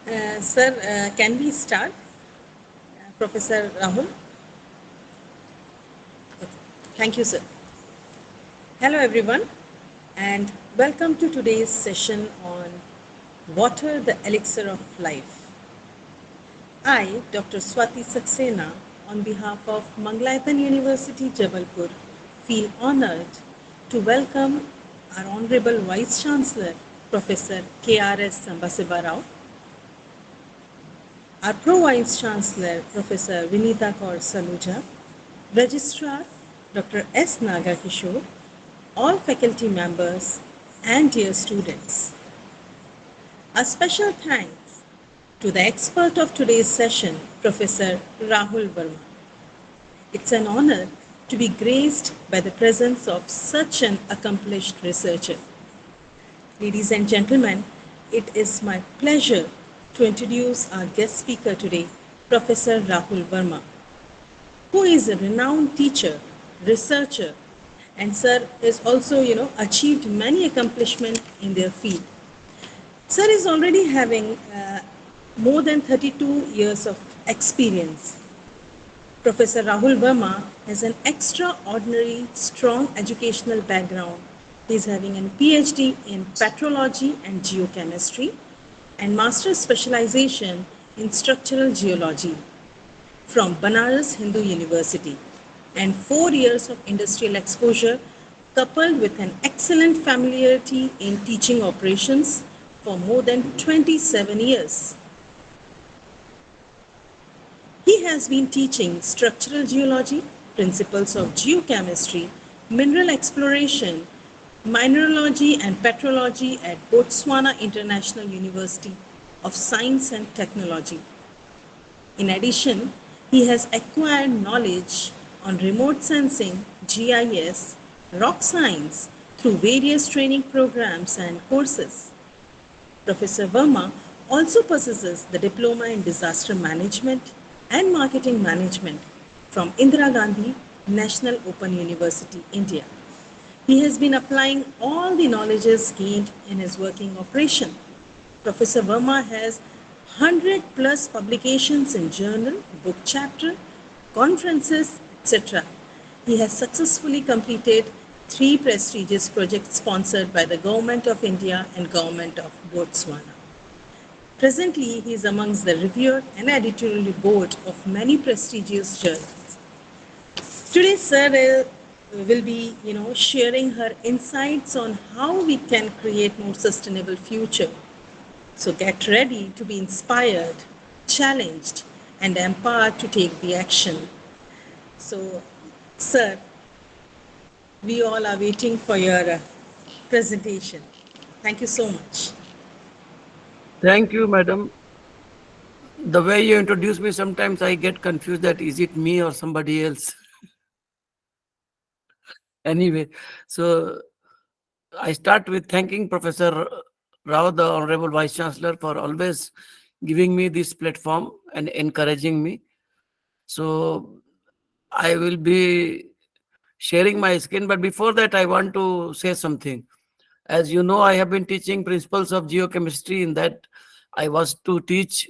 Sir, can we start? Professor Rahul? Okay. Thank you, sir. Hello, everyone, and welcome to today's session on Water, the Elixir of Life. I, Dr. Swati Saxena, on behalf of Mangalayatan University, Jabalpur, feel honored to welcome our Honorable Vice Chancellor, Professor K.R.S. Sambasiva Rao, our Pro-Vice Chancellor, Professor Vinita Kaur Saluja, Registrar, Dr. S. Nagakishore, all faculty members, and dear students. A special thanks to the expert of today's session, Professor Rahul Verma. It's an honor to be graced by the presence of such an accomplished researcher. Ladies and gentlemen, it is my pleasure to introduce our guest speaker today, Professor Rahul Verma, who is a renowned teacher, researcher, and sir is also, achieved many accomplishments in their field. Sir is already having more than 32 years of experience. Professor Rahul Verma has an extraordinary strong educational background. He is having a PhD in petrology and geochemistry and master's specialization in structural geology from Banaras Hindu University, and 4 years of industrial exposure coupled with an excellent familiarity in teaching operations for more than 27 years. He has been teaching structural geology, principles of geochemistry, mineral exploration, mineralogy and petrology at Botswana International University of Science and Technology. In addition, he has acquired knowledge on remote sensing, GIS, rock science through various training programs and courses. Professor Verma also possesses the Diploma in Disaster Management and Marketing Management from Indira Gandhi National Open University, India. He has been applying all the knowledges gained in his working operation. Professor Verma has 100 plus publications in journal, book chapter, conferences, etc. He has successfully completed 3 prestigious projects sponsored by the Government of India and Government of Botswana. Presently, he is amongst the reviewer and editorial board of many prestigious journals. Today, Sir will be, sharing her insights on how we can create more sustainable future. So get ready to be inspired, challenged, and empowered to take the action. So, sir, we all are waiting for your presentation. Thank you so much. Thank you, madam. The way you introduce me, sometimes I get confused that is it me or somebody else. Anyway, so I start with thanking Professor Rao, the Honorable Vice Chancellor, for always giving me this platform and encouraging me. So I will be sharing my skin, but before that, I want to say something. As you know, I have been teaching principles of geochemistry. In that, I was to teach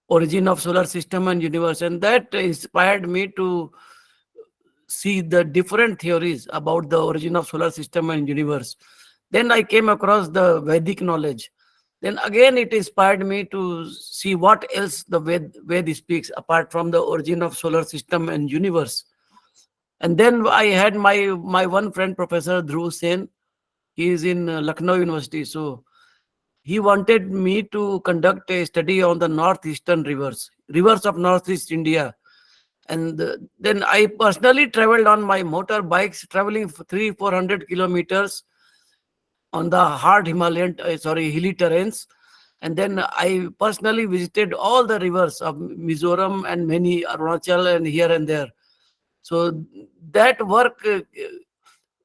origin of solar system and universe, and that inspired me to see the different theories about the origin of solar system and universe. Then I came across the Vedic knowledge. Then again it inspired me to see what else the Ved speaks apart from the origin of solar system and universe. And then I had my one friend, Professor Dhruv Sen. He is in Lucknow University. So he wanted me to conduct a study on the northeastern rivers of northeast India. And then I personally traveled on my motorbikes, traveling 300-400 kilometers on the hard hilly terrains. And then I personally visited all the rivers of Mizoram and many Arunachal and here and there. So that work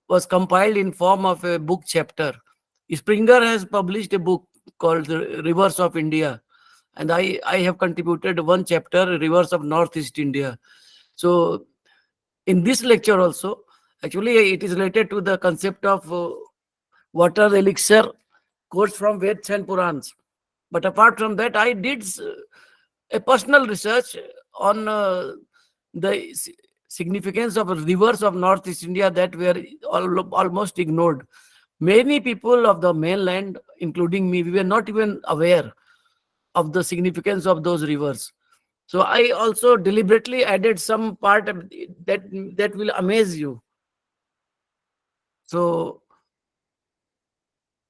was compiled in form of a book chapter. Springer has published a book called The Rivers of India, and I have contributed one chapter, Rivers of Northeast India. So in this lecture also, actually it is related to the concept of water elixir, quotes from Veds and Purans. But apart from that, I did a personal research on the significance of rivers of Northeast India that were almost ignored. Many people of the mainland, including me, we were not even aware of the significance of those rivers. So I also deliberately added some part that will amaze you. So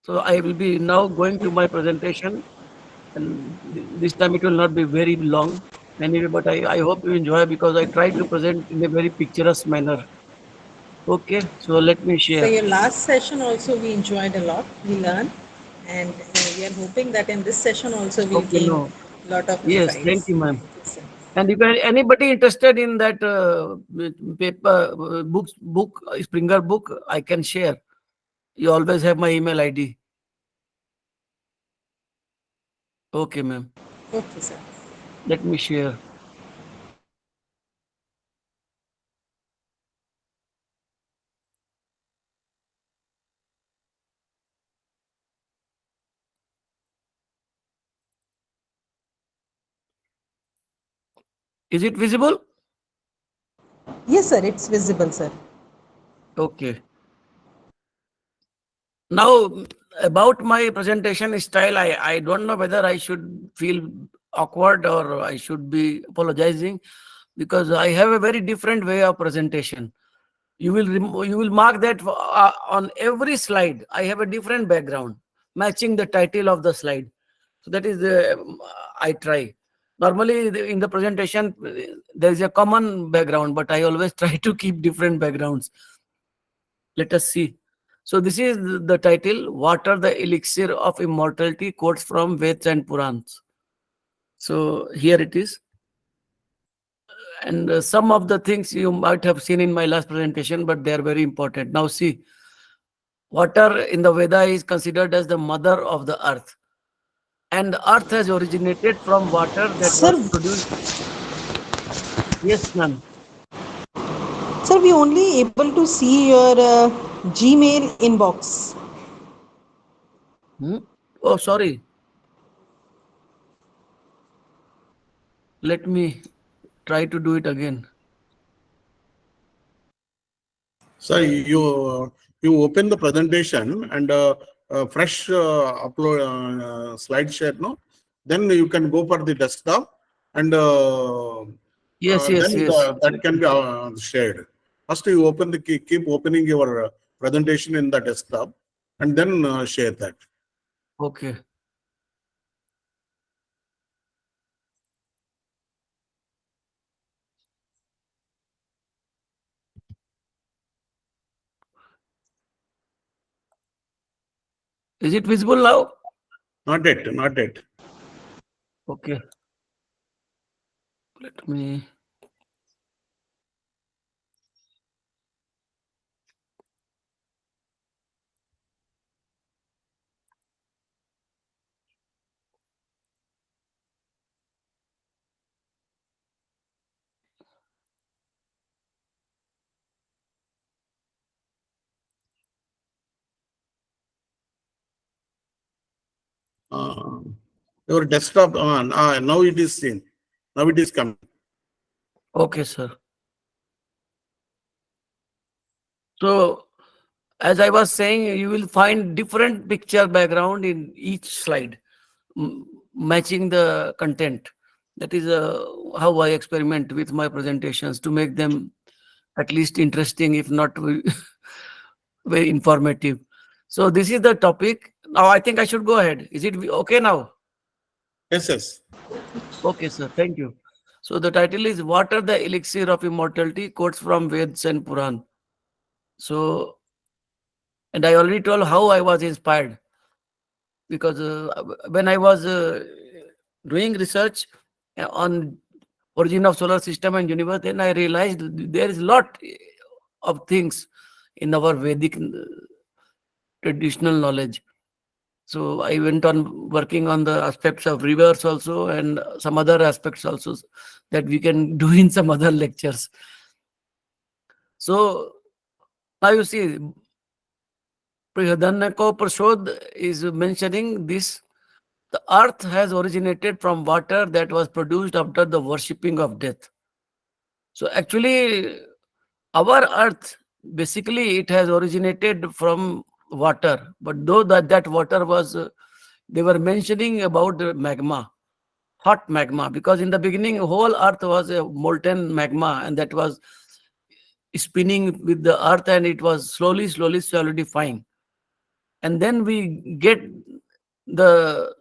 I will be now going to my presentation, and this time it will not be very long anyway, but I hope you enjoy, because I try to present in a very picturesque manner. Okay, so let me So share. your last session also we enjoyed a lot, we learned, and we are hoping that in this session also we'll Okay, gain no. a lot of Yes, thank insights. you, ma'am. Thank you, sir. And if anybody interested in that paper book, Springer book, I can share. You always have my email ID. Okay, ma'am. Okay, sir. Let me share. Is it visible? Yes, sir, it's visible, sir. Okay. Now, about my presentation style, I don't know whether I should feel awkward or I should be apologizing, because I have a very different way of presentation. You will mark that on every slide. I have a different background matching the title of the slide. So that is the I try. Normally in the presentation there is a common background, but I always try to keep different backgrounds. Let us see. So this is the title: Water, the Elixir of Immortality, quotes from Veds and Purans. So here it is. And some of the things you might have seen in my last presentation, but they are very important. Now see, water in the Veda is considered as the mother of the earth. And the earth has originated from water that Sir, was produced. Yes, ma'am. sir, we only able to see your Gmail inbox. Hmm? Oh, sorry. Let me try to do it again. So you open the presentation and fresh upload slide share, no? Then you can go for the desktop and Yes, yes, then yes. that can be shared. First, you open the keep opening your presentation in the desktop and then share that. Okay. Is it visible now? Not yet, not yet. Okay. Let me. Your desktop now it is seen. Now it is coming. Okay, sir. So, as I was saying, you will find different picture background in each slide, matching the content. That is how I experiment with my presentations to make them at least interesting, if not very informative. So this is the topic. Now I think I should go ahead. Is it okay now? Yes, yes. Okay, sir. Thank you. So the title is Water, the Elixir of Immortality, quotes from Veds and Puran. So, and I already told how I was inspired, because when I was doing research on origin of solar system and universe, then I realized there is a lot of things in our Vedic traditional knowledge. So I went on working on the aspects of rivers also, and some other aspects also that we can do in some other lectures. So now you see, Prihadannako Prashod is mentioning this The earth has originated from water that was produced after the worshipping of death. So actually, our earth, basically, it has originated from water. But though that water was, they were mentioning about magma, hot magma, because in the beginning, whole earth was a molten magma, and that was spinning with the earth, and it was slowly, slowly solidifying. And then we get the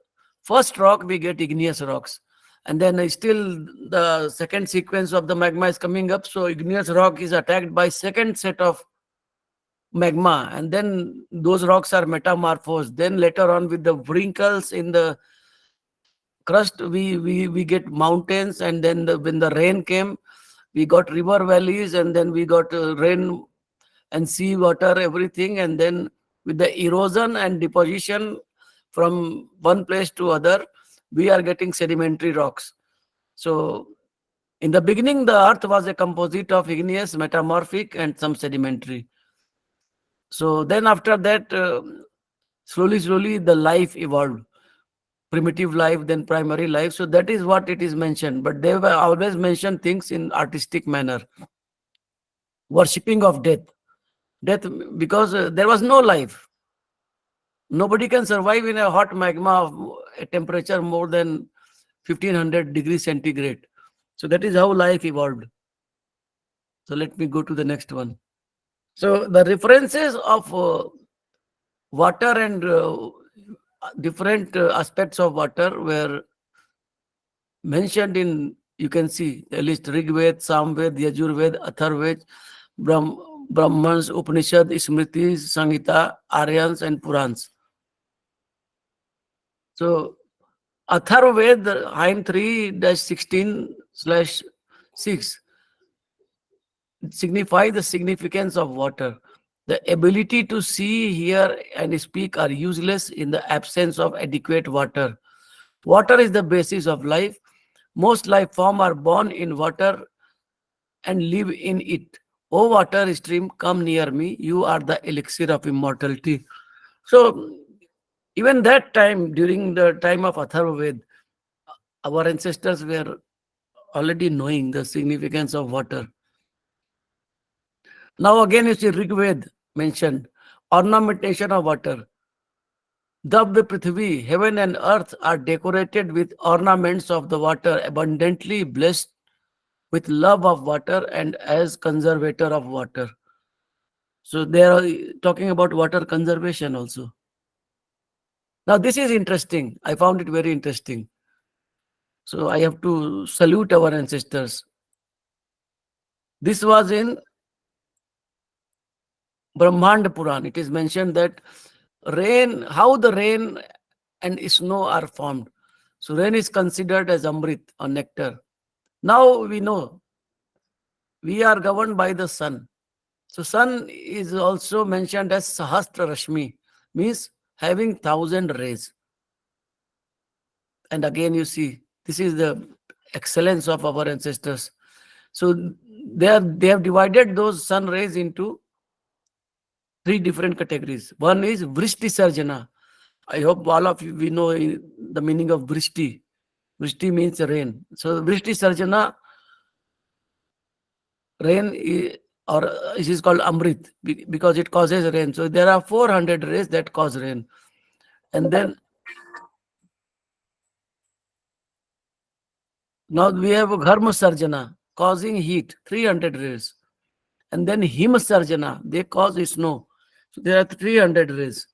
first rock, we get igneous rocks. And then still the second sequence of the magma is coming up. So igneous rock is attacked by second set of magma. And then those rocks are metamorphosed. Then later on, with the wrinkles in the crust, we get mountains. And then when the rain came, we got river valleys. And then we got rain and sea water, everything. And then with the erosion and deposition from one place to other, we are getting sedimentary rocks. So in the beginning, the earth was a composite of igneous, metamorphic, and some sedimentary. So then after that, slowly the life evolved. Primitive life, then primary life. So that is what it is mentioned. But they were always mentioned things in artistic manner. Worshipping of death. Death, because there was no life. Nobody can survive in a hot magma of a temperature more than 1500 degrees centigrade. So that is how life evolved. So let me go to the next one. So the references of water and different aspects of water were mentioned in, you can see the list: Rigved, Samved, Yajurved, Atharved, Brahmans, Upanishad, Smritis, Samhita, Aryans, and Purans. So Atharved, Hymn 3-16/6 signify the significance of water. The ability to see, hear, and speak are useless in the absence of adequate water. Water is the basis of life. Most life forms are born in water and live in it. O water stream, come near me. You are the elixir of immortality. So even that time, during the time of Atharvaved, our ancestors were already knowing the significance of water. Now again you see Rigved mentioned, ornamentation of water. Dabd Prithvi, heaven and earth are decorated with ornaments of the water, abundantly blessed with love of water and as conservator of water. So they are talking about water conservation also. Now this is interesting. I found it very interesting. So I have to salute our ancestors. This was in Brahmanda Puran. It is mentioned that rain, how the rain and snow are formed. So rain is considered as Amrit or nectar. Now we know we are governed by the sun. So sun is also mentioned as Sahastra Rashmi, means having 1,000 rays. And again you see, this is the excellence of our ancestors. So they have divided those sun rays into 3 different categories. One is Vrishti Sarjana. I hope all of you we know the meaning of Vrishti. Vrishti means rain. So Vrishti Sarjana, rain or it is called Amrit because it causes rain. So there are 400 rays that cause rain. And then now we have Gharma Sarjana causing heat, 300 rays. And then Hima Sarjana, they cause snow. So there are 300 rays.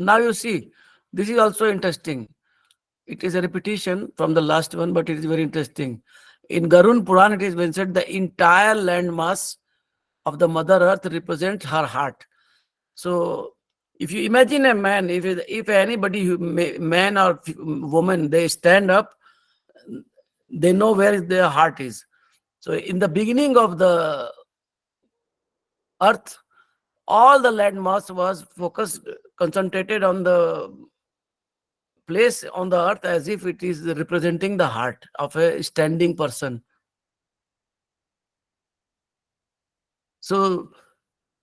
Now you see, this is also interesting. It is a repetition from the last one, but it is very interesting. In Garun Puran, it is mentioned the entire landmass of the Mother Earth represents her heart. So if you imagine a man, if anybody, man or woman, they stand up, they know where their heart is. So in the beginning of the earth, all the landmass was focused, concentrated on the place on the earth as if it is representing the heart of a standing person. So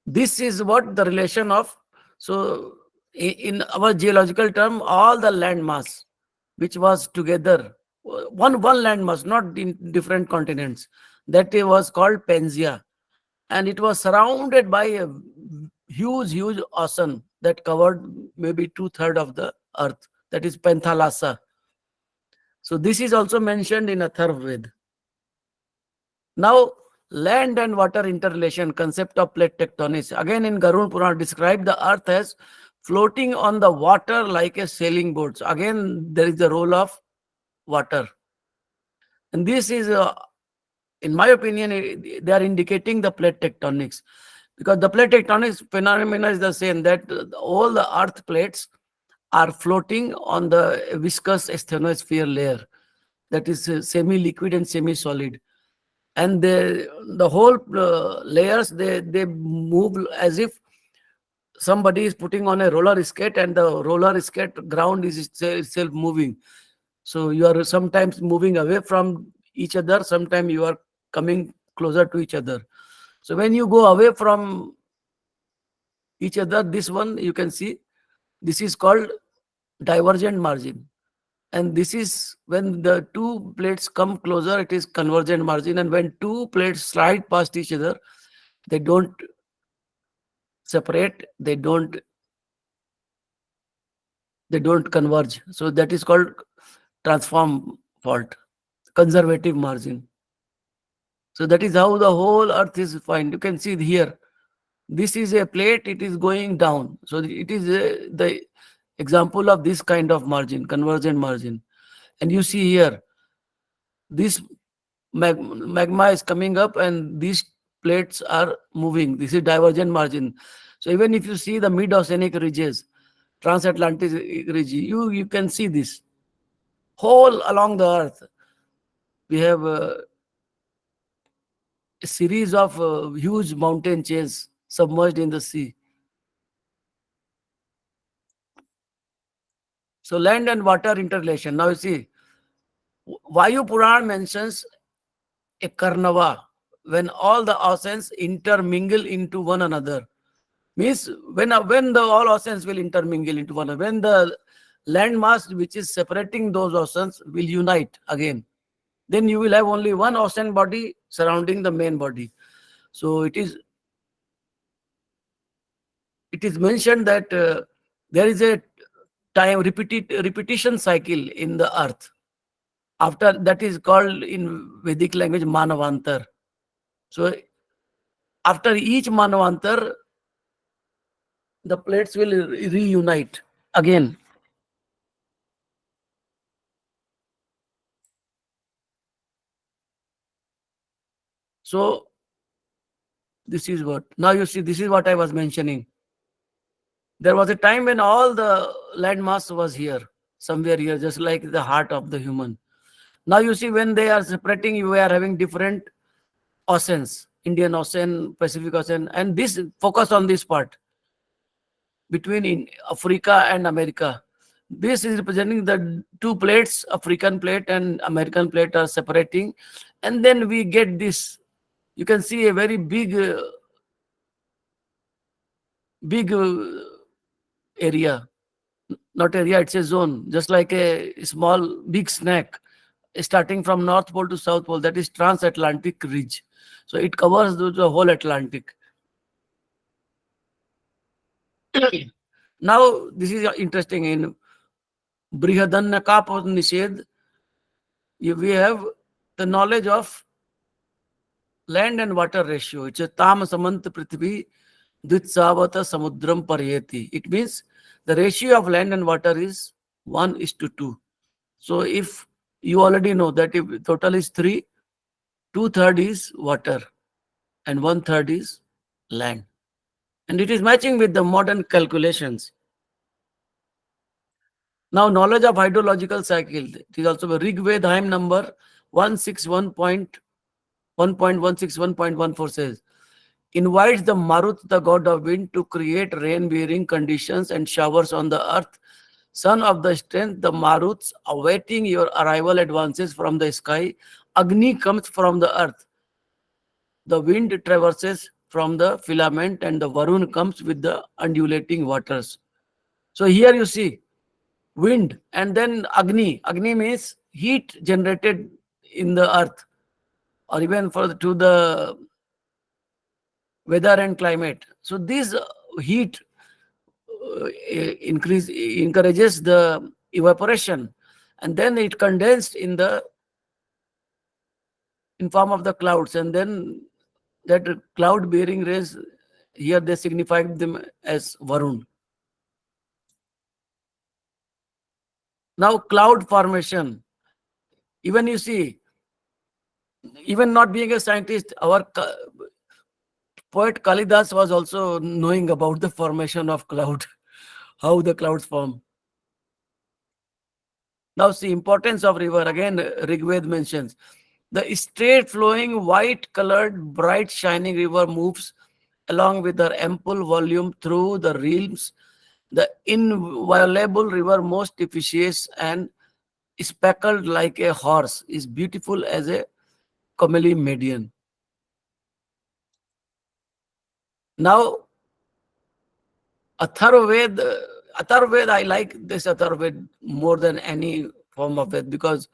this is what the relation of, so in our geological term, all the land mass which was together, one land mass, not in different continents, that was called Pangaea, and it was surrounded by a huge ocean that covered maybe 2/3 of the earth, that is Panthalassa. So this is also mentioned in Atharvaved. Now, land and water interrelation, concept of plate tectonics. Again, in Garud Purana, describe the earth as floating on the water like a sailing boat. So again, there is the role of water. And this is, in my opinion, they are indicating the plate tectonics. Because the plate tectonics phenomena is the same, that all the earth plates are floating on the viscous asthenosphere layer, that is semi-liquid and semi-solid. And the whole layers, they move as if somebody is putting on a roller skate, and the roller skate ground is itself moving. So you are sometimes moving away from each other, sometimes you are coming closer to each other. So when you go away from each other, this one you can see, this is called divergent margin. And this is when the two plates come closer, it is convergent margin. And when two plates slide past each other, they don't separate, they don't converge. So that is called transform fault, conservative margin. So that is how the whole earth is defined. You can see here, this is a plate, it is going down. So it is the example of this kind of margin, convergent margin. And you see here, this magma is coming up and these plates are moving. This is divergent margin. So even if you see the mid-oceanic ridges, transatlantic ridge, you can see this whole along the earth. We have a series of huge mountain chains submerged in the sea. So land and water interrelation. Now you see, Vayu Puran mentions a Karnava, when all the oceans intermingle into one another. Means when the all oceans will intermingle into one another, when the land mass which is separating those oceans will unite again, then you will have only one ocean body surrounding the main body. So it is mentioned that there is a time repetition cycle in the earth. After that is called in Vedic language Manavantar. So after each Manavantar, the plates will reunite again. So this is what, now you see, this is what I was mentioning. There was a time when all the land mass was here, somewhere here, just like the heart of the human. Now you see, when they are separating, you are having different oceans, Indian Ocean, Pacific Ocean, and this focus on this part between Africa and America. This is representing the two plates, African plate and American plate are separating. And then we get this, you can see a very big area, not area, it's a zone, just like a small, big snack, starting from North Pole to South Pole, that is transatlantic ridge. So it covers the whole Atlantic. Now, this is interesting. In Brihadanyaka Nished, we have the knowledge of land and water ratio. It's a Tam Samant Prithvi Dvitsavata Samudram Paryeti. It means the ratio of land and water is 1:2. So if you already know that if total is 3, 2/3 is water and 1/3 is land. And it is matching with the modern calculations. Now, knowledge of hydrological cycle. It is also a Rig Veda hymn number 161.1.161.14 says, invites the Marut, the god of wind, to create rain-bearing conditions and showers on the earth, son of the strength, the Maruts, awaiting your arrival advances from the sky. Agni comes from the earth. The wind traverses from the filament, and the Varun comes with the undulating waters. So here you see wind and then Agni. Agni means heat generated in the earth, or even to the weather and climate. So this heat encourages the evaporation, and then it condensed in form of the clouds, and then that cloud bearing rays, here they signified them as Varun. Now cloud formation, even you see, even not being a scientist, our poet Kalidas was also knowing about the formation of cloud, how the clouds form. Now see, importance of river, again Rigved mentions, the straight flowing white colored bright shining river moves along with her ample volume through the realms. The inviolable river, most efficacious and speckled like a horse, is beautiful as a comely median. Now Atharvaved, I like this Atharvaved more than any form of Ved, because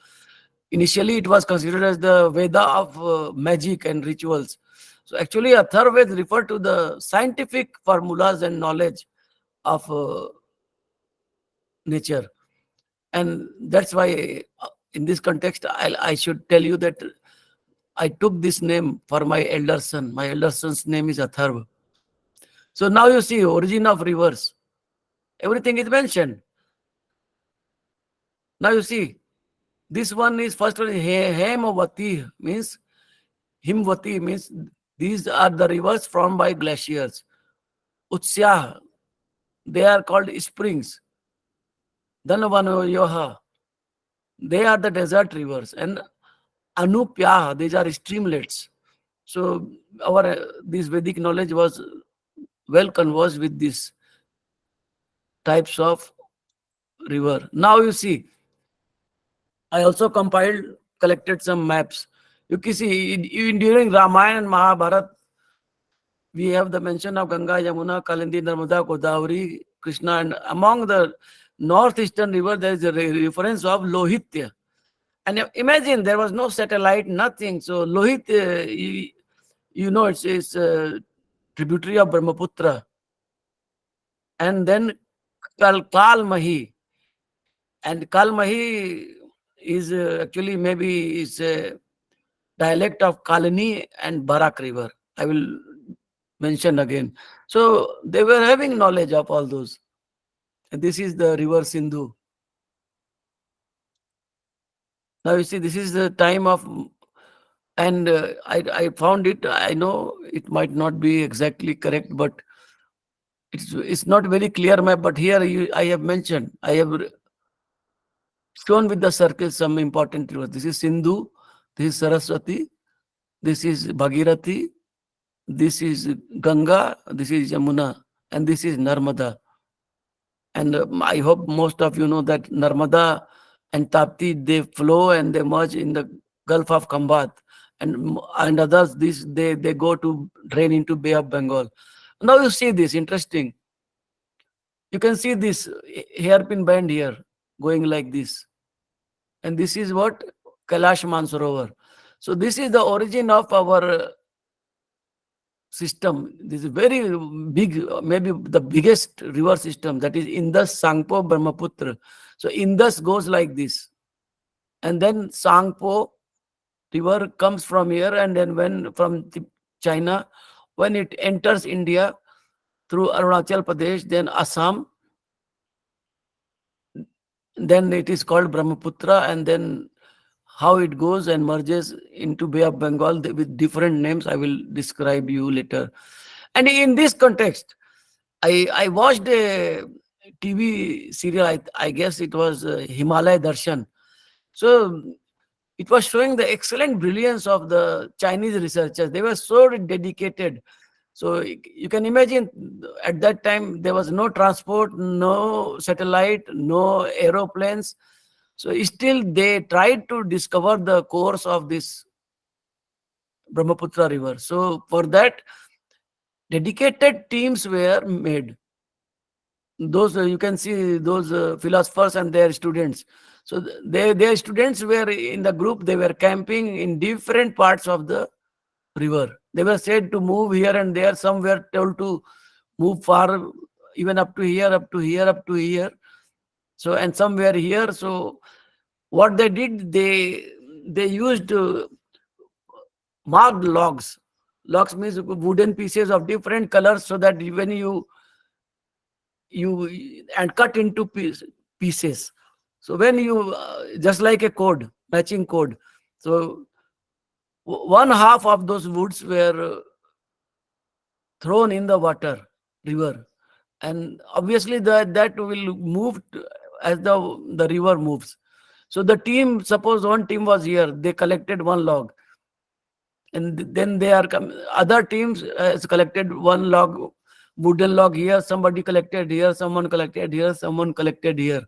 initially it was considered as the Veda of magic and rituals. So actually Atharvaved refer to the scientific formulas and knowledge of nature. And that's why in this context, I should tell you that I took this name for my elder son. My elder son's name is Atharva. So now you see origin of rivers. Everything is mentioned. Now you see, this one is first one, Hemavati means, Himvati means these are the rivers formed by glaciers. Utsyah, they are called springs. Dhanavanoyoha, they are the desert rivers. And Anupya, these are streamlets. So our this Vedic knowledge was well conversed with these types of river. Now you see, I also collected some maps. You can see during Ramayana and Mahabharata, we have the mention of Ganga, Yamuna, Kalindi, Narmada, Godavari, Krishna, and among the northeastern river, there is a reference of Lohitya. And imagine there was no satellite, nothing. So Lohit, you know, it's a tributary of Brahmaputra. And then Kalmahi. And Kalmahi is actually maybe is a dialect of Kalani and Barak river. I will mention again. So they were having knowledge of all those. And this is the river Sindhu. Now you see, this is the time of, and I found it, I know it might not be exactly correct, but it's not very clear map, but here I have mentioned, I have shown with the circle some important rivers. This is Sindhu, this is Saraswati, this is Bhagirathi, this is Ganga, this is Yamuna, and this is Narmada. And I hope most of you know that Narmada and Tapti, they flow and they merge in the Gulf of Khambat. And others, they go to drain into Bay of Bengal. Now you see this, interesting. You can see this hairpin band here going like this. And this is what? Kailash Mansarovar. So this is the origin of our system. This is very big, maybe the biggest river system, that is Indus, Sangpo, Brahmaputra. So Indus goes like this. And then Sangpo river comes from here, and then when from China, when it enters India through Arunachal Pradesh, then Assam, then it is called Brahmaputra, and then how it goes and merges into Bay of Bengal with different names, I will describe you later. And in this context, I watched a TV serial, I guess it was Himalaya Darshan. So it was showing the excellent brilliance of the Chinese researchers. They were so dedicated. So you can imagine at that time there was no transport, no satellite, no aeroplanes. So still they tried to discover the course of this Brahmaputra river. So for that, dedicated teams were made. Those you can see those philosophers and their students. So their students were in the group. They were camping in different parts of the river. They were said to move here and there. Some were told to move far, even up to here, up to here, up to here. So and some were here. So what they did, they used marked logs. Logs means wooden pieces of different colors, so that when you and cut into pieces. So when you just like a code, matching code. So one half of those woods were thrown in the water river, and obviously that will move as the river moves. So the team, suppose one team was here, they collected one log, and then they are other teams has collected one log, wooden log here, somebody collected here, someone collected here, someone collected here,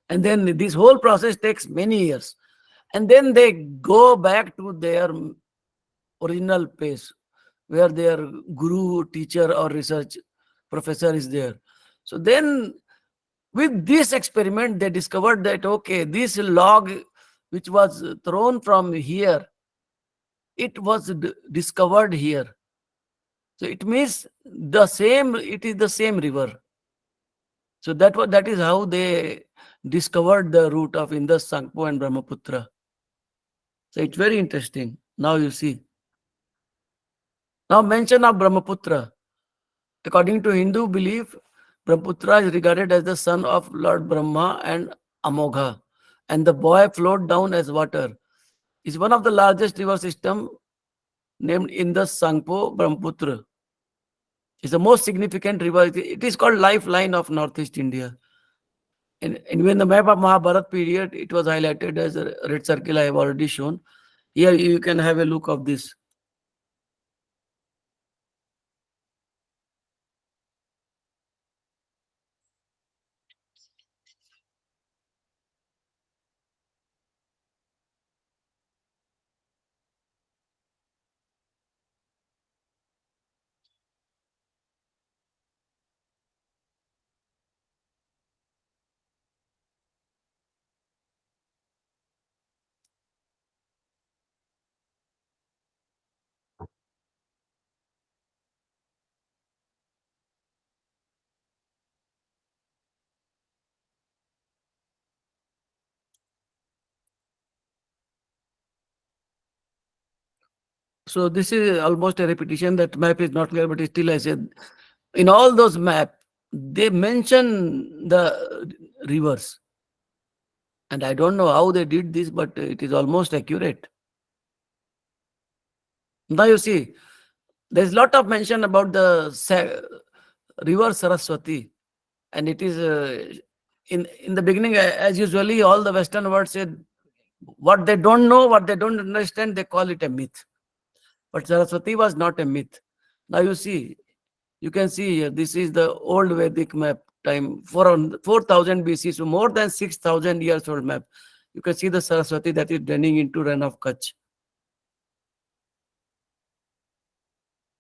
and then this whole process takes many years, and then they go back to their original place where their guru, teacher, or research professor is there. So then with this experiment they discovered that okay, this log which was thrown from here, it was discovered here. So it means it is the same river. So that is how they discovered the route of Indus, Sangpo and Brahmaputra. So it's very interesting. Now you see. Now mention of Brahmaputra. According to Hindu belief, Brahmaputra is regarded as the son of Lord Brahma and Amogha, and the boy flowed down as water. It's one of the largest river system named Indus, Sangpo, Brahmaputra. It's the most significant river. It is called lifeline of Northeast India. And when the map of Mahabharat period, it was highlighted as a red circle I have already shown. Here you can have a look of this. So this is almost a repetition. That map is not clear, but still I said, in all those maps, they mention the rivers. And I don't know how they did this, but it is almost accurate. Now you see, there's a lot of mention about the river Saraswati. And it is, in the beginning, as usually, all the Western words said, what they don't know, what they don't understand, they call it a myth. But Saraswati was not a myth. Now you see, you can see here, this is the old Vedic map time, 4000 BC, so more than 6000 years old map. You can see the Saraswati that is draining into Ran of Kutch.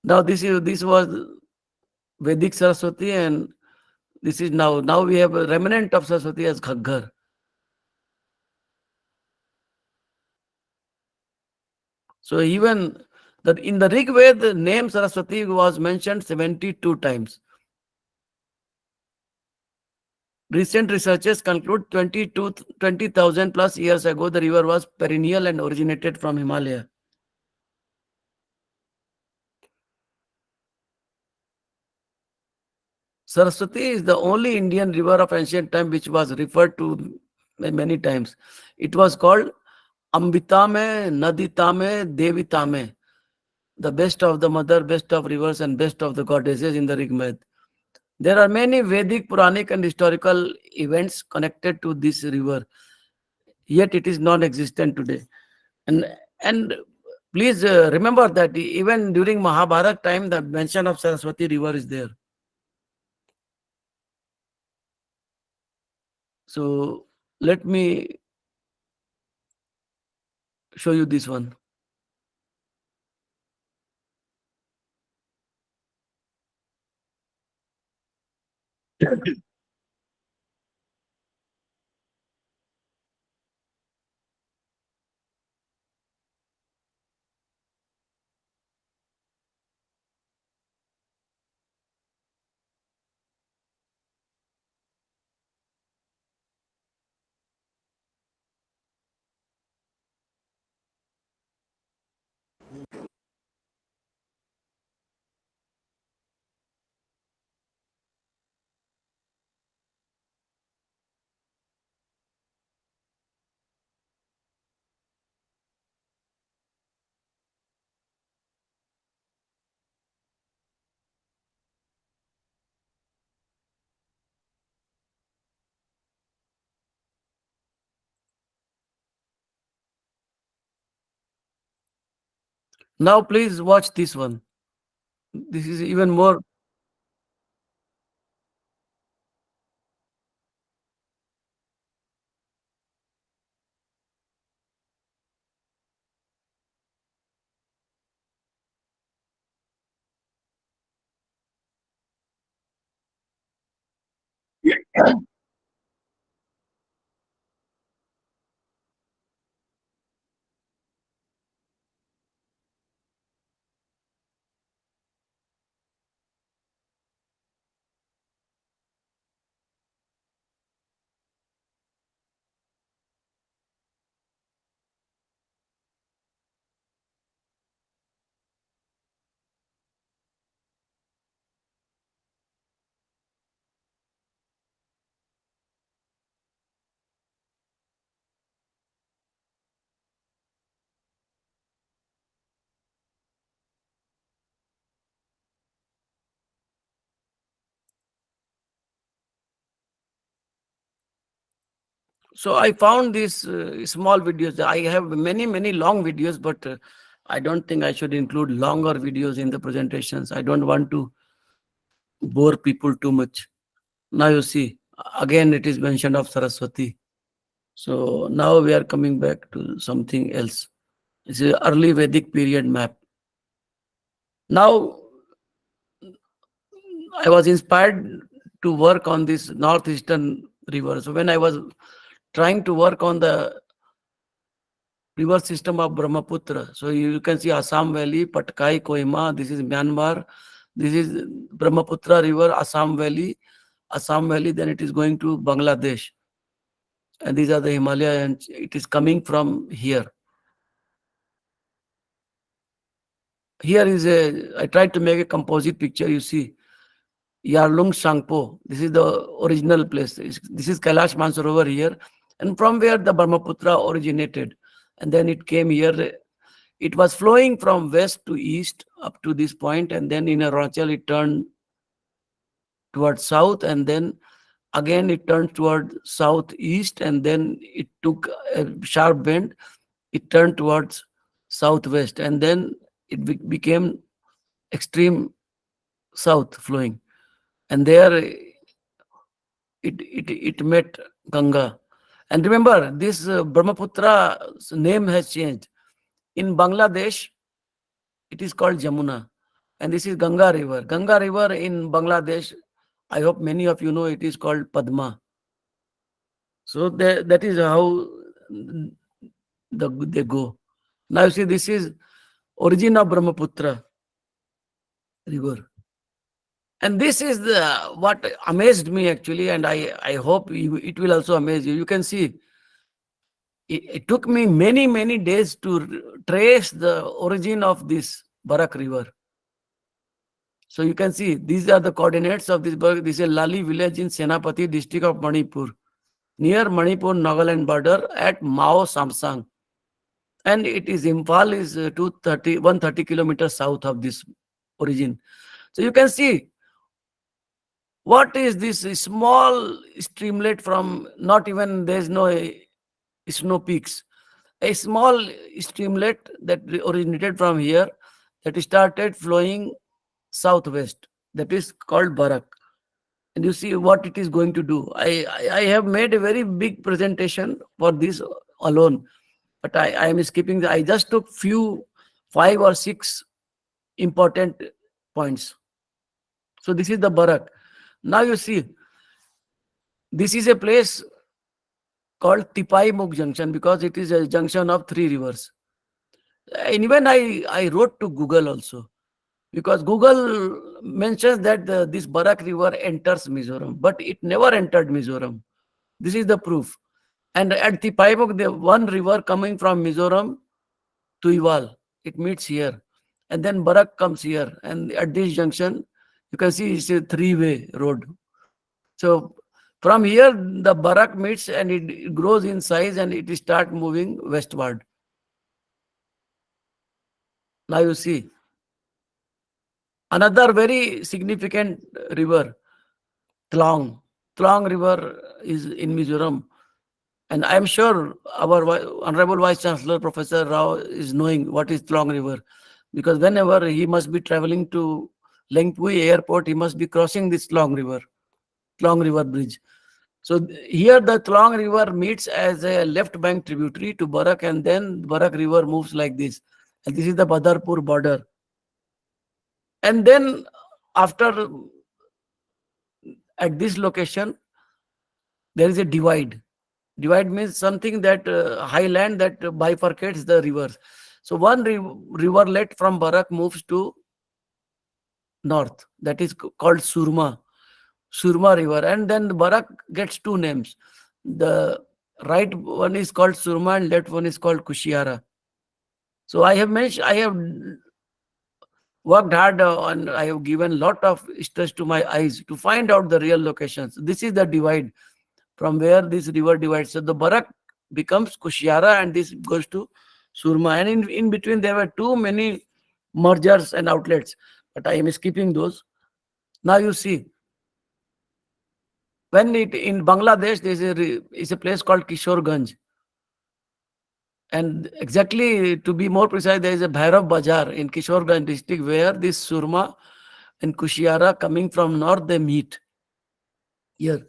Now this was Vedic Saraswati, and this is now we have a remnant of Saraswati as Ghaggar. So even in the Rig Veda, the name Saraswati was mentioned 72 times. Recent researchers conclude 20,000 plus years ago, the river was perennial and originated from Himalaya. Saraswati is the only Indian river of ancient time which was referred to many times. It was called Ambitame, Naditame, Devitame, the best of the mother, best of rivers, and best of the goddesses in the Rig Veda. There are many Vedic, Puranic, and historical events connected to this river, yet it is non-existent today. And Please remember that even during Mahabharata time, the mention of Saraswati river is there. So let me show you this one. Now please watch this one. This is even more. So I found these small videos. I have many long videos, but I don't think I should include longer videos in the presentations. I don't want to bore people too much. Now you see, again it is mentioned of Saraswati. So now we are coming back to something else. This is early Vedic period map. Now I was inspired to work on this northeastern river. So when I was trying to work on the river system of Brahmaputra, so you can see Assam Valley, Patkai, Kohima, this is Myanmar, this is Brahmaputra river, Assam Valley, then it is going to Bangladesh. And these are the Himalaya, and it is coming from here. Here is I tried to make a composite picture, you see. Yarlung Shangpo, this is the original place. This is Kailash Mansarovar here, and from where the Brahmaputra originated. And then it came here. It was flowing from west to east up to this point, and then in Arunachal it turned towards south, and then again it turned toward southeast, and then it took a sharp bend. It turned towards southwest, and then it became extreme south flowing. And there it met Ganga. And remember, this Brahmaputra's name has changed. In Bangladesh, it is called Jamuna. And this is Ganga River. Ganga River in Bangladesh, I hope many of you know, it is called Padma. So that is how they go. Now you see, this is origin of Brahmaputra river. And this is what amazed me actually, and I hope it will also amaze you. You can see, it took me many days to trace the origin of this Barak river. So you can see, these are the coordinates of this Barak. This is Lali village in Senapati district of Manipur, near Manipur Nagaland border at Mao Samsang. And it is Imphal is 130 kilometers south of this origin. So you can see, what is this small streamlet from, not even, there is no snow peaks. A small streamlet that originated from here, that started flowing southwest, that is called Barak. And you see what it is going to do. I have made a very big presentation for this alone, but I am skipping. I just took few 5 or 6 important points. So this is the Barak. Now you see, this is a place called Tipai Muk Junction because it is a junction of 3 rivers. And even I wrote to Google also, because Google mentions that this Barak river enters Mizoram, but it never entered Mizoram. This is the proof. And at the Paibok, the one river coming from Mizoram to Iwal, it meets here. And then Barak comes here. And at this junction, you can see it's a 3-way road. So from here, the Barak meets and it grows in size and it start moving westward. Now you see. Another very significant river, Tlong. Tlong River is in Mizoram. And I am sure our Honorable Vice Chancellor, Professor Rao, is knowing what is Tlong River. Because whenever he must be traveling to Lengpui Airport, he must be crossing this Tlong River Bridge. So here the Tlong River meets as a left bank tributary to Barak, and then Barak River moves like this. And this is the Badarpur border. And then after, at this location, there is a divide. Divide means something that highland that bifurcates the rivers. So one riverlet from Barak moves to north. That is called Surma River. And then Barak gets 2 names. The right one is called Surma and left one is called Kushiara. So I have worked hard and I have given lot of stress to my eyes to find out the real locations. This is the divide from where this river divides. So the Barak becomes Kushiara and this goes to Surma. And in between there were too many mergers and outlets, but I am skipping those. Now you see, when in Bangladesh, there is a place called Kishorganj. And exactly, to be more precise, there is a Bhairav Bazaar in Kishorganj district where this Surma and Kushiara coming from north, they meet here.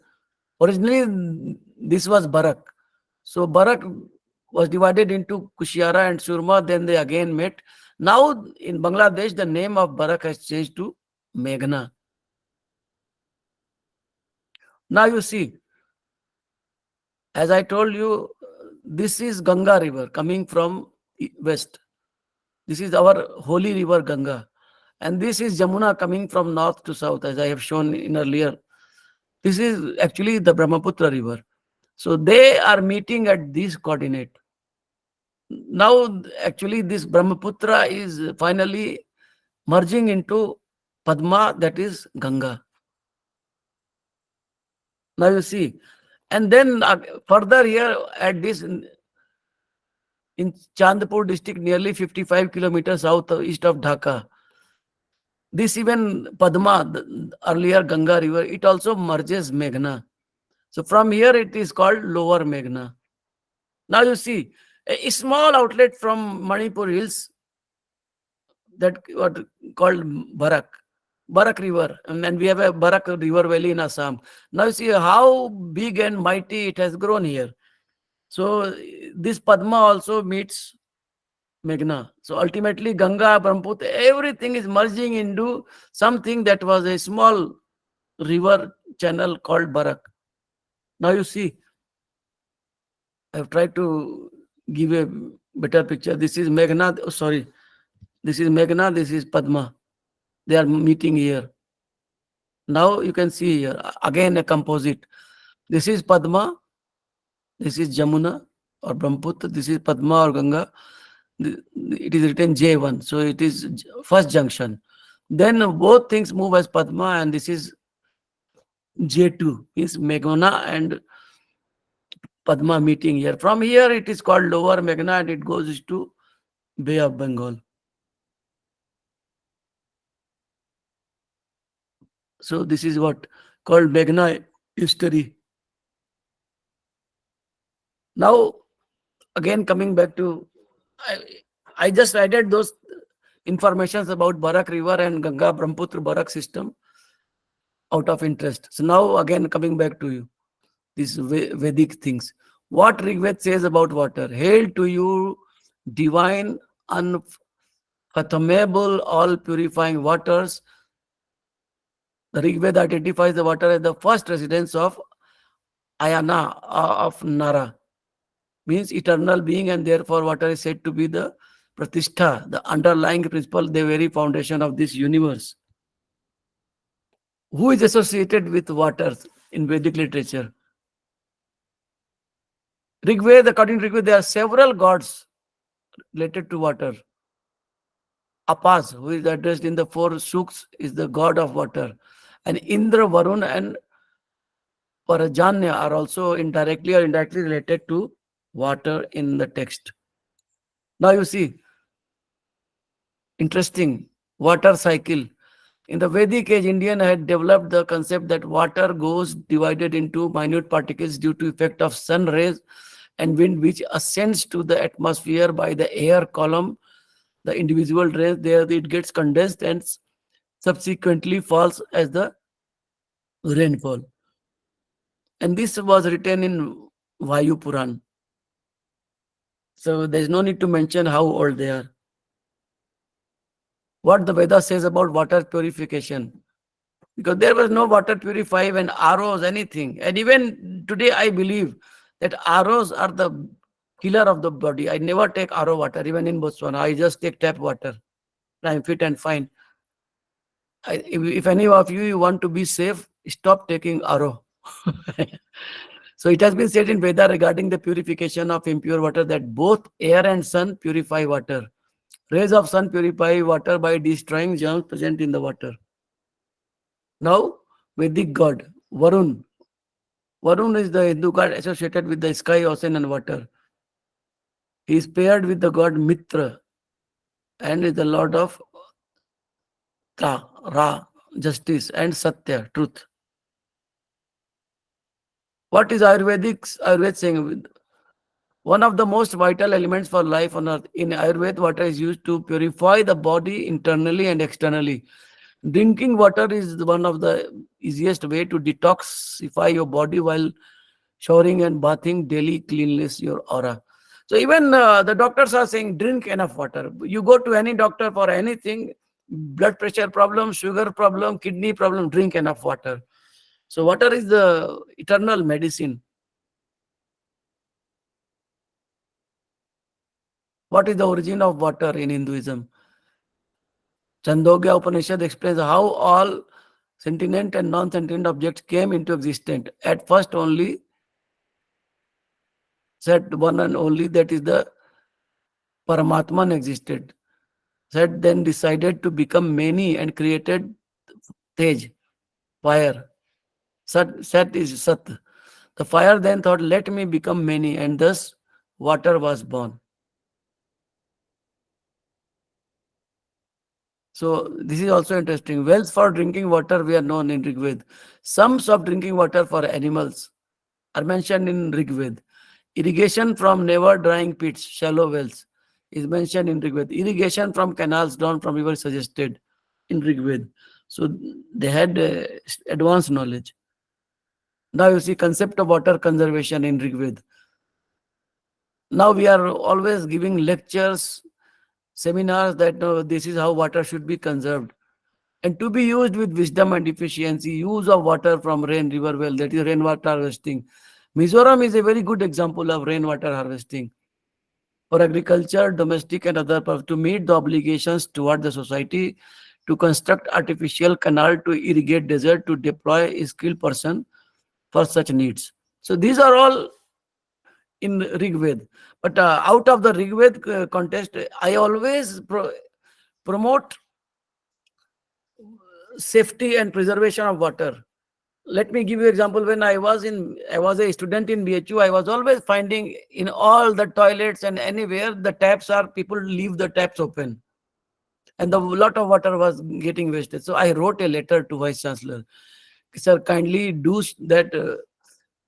Originally, this was Barak. So Barak was divided into Kushiara and Surma, then they again met. Now in Bangladesh, the name of Barak has changed to Meghna. Now you see, as I told you, this is Ganga river coming from west. This is our holy river Ganga. And this is Jamuna coming from north to south, as I have shown in earlier. This is actually the Brahmaputra river. So they are meeting at this coordinate. Now, actually, this Brahmaputra is finally merging into Padma, that is Ganga. Now you see. And then further here at this, in Chandpur district, nearly 55 kilometers south east of Dhaka, this even Padma, the earlier Ganga river, it also merges Meghna. So from here it is called Lower Meghna. Now you see, a small outlet from Manipur hills, that what called Barak river, and then we have a Barak river valley in Assam. Now you see how big and mighty it has grown here. So this Padma also meets Meghna. So ultimately Ganga, Brahmaputra, everything is merging into something that was a small river channel called Barak. Now you see, I have tried to give a better picture. This is Meghna, oh, sorry. This is Meghna, this is Padma. They are meeting here. Now you can see here, again a composite. This is Padma, this is Jamuna or Brahmaputra, this is Padma or Ganga. It is written J1, so it is first junction. Then both things move as Padma, and this is J2, is Meghna and Padma meeting here. From here it is called Lower Meghna and it goes to Bay of Bengal. So this is what called Meghna history. Now again coming back to, I, I just added those informations about Barak River and Ganga Brahmaputra Barak system out of interest. So now again coming back to you, these Vedic things. What Rigved says about water: hail to you, divine, unfathomable, all purifying waters. The Rigved identifies the water as the first residence of Ayana, of Nara, means eternal being, and therefore water is said to be the Pratishtha, the underlying principle, the very foundation of this universe. Who is associated with water in Vedic literature? Rigved, according to Rigved, there are several gods related to water. Apas, who is addressed in the four suks, is the god of water. And Indra, Varun, and Parajanya are also indirectly or indirectly related to water in the text. Now you see, interesting, water cycle. In the Vedic age, Indian had developed the concept that water goes divided into minute particles due to effect of sun rays and wind, which ascends to the atmosphere by the air column. The individual rays there, it gets condensed and subsequently falls as the rainfall. And this was written in Vayu Puran. So there is no need to mention how old they are. What the Veda says about water purification, because there was no water purifier and ROs, anything. And even today, I believe that ROs are the killer of the body. I never take RO water, even in Botswana. I just take tap water. I'm fit and fine. If any of you want to be safe, stop taking RO. So it has been said in Veda regarding the purification of impure water that both air and sun purify water. Rays of sun purify water by destroying germs present in the water. Now, Vedic god, Varun. Varun is the Hindu god associated with the sky, ocean, and water. He is paired with the god Mitra and is the lord of Ra, justice, and Satya, truth. What is Ayurveda saying? One of the most vital elements for life on earth. In Ayurveda, water is used to purify the body internally and externally. Drinking water is one of the easiest way to detoxify your body while showering and bathing. Daily cleanliness your aura. So even the doctors are saying drink enough water. You go to any doctor for anything, blood pressure problem, sugar problem, kidney problem, drink enough water. So water is the eternal medicine. What is the origin of water in Hinduism? Chandogya Upanishad explains how all sentient and non-sentient objects came into existence. At first only, said one and only, that is the Paramatman existed. Said then decided to become many and created Tej, fire. Sat is Sat. The fire then thought, let me become many, and thus water was born. So this is also interesting. Wells for drinking water we are known in Rigved. Sums of drinking water for animals are mentioned in Rigved. Irrigation from never drying pits, shallow wells, is mentioned in Rigved. Irrigation from canals down from rivers suggested in Rigved. So they had advanced knowledge. Now you see concept of water conservation in Rigved. Now we are always giving lectures, seminars that this is how water should be conserved. And to be used with wisdom and efficiency, use of water from rain, river well, that is rainwater harvesting. Mizoram is a very good example of rainwater harvesting for agriculture, domestic and other purposes, to meet the obligations toward the society, to construct artificial canal to irrigate desert, to deploy a skilled person for such needs. So these are all in Rigved. But out of the Rigved context, I always promote safety and preservation of water. Let me give you an example. When I was a student in BHU, I was always finding in all the toilets and anywhere the taps are, people leave the taps open. And a lot of water was getting wasted. So I wrote a letter to Vice Chancellor. Sir, kindly do that,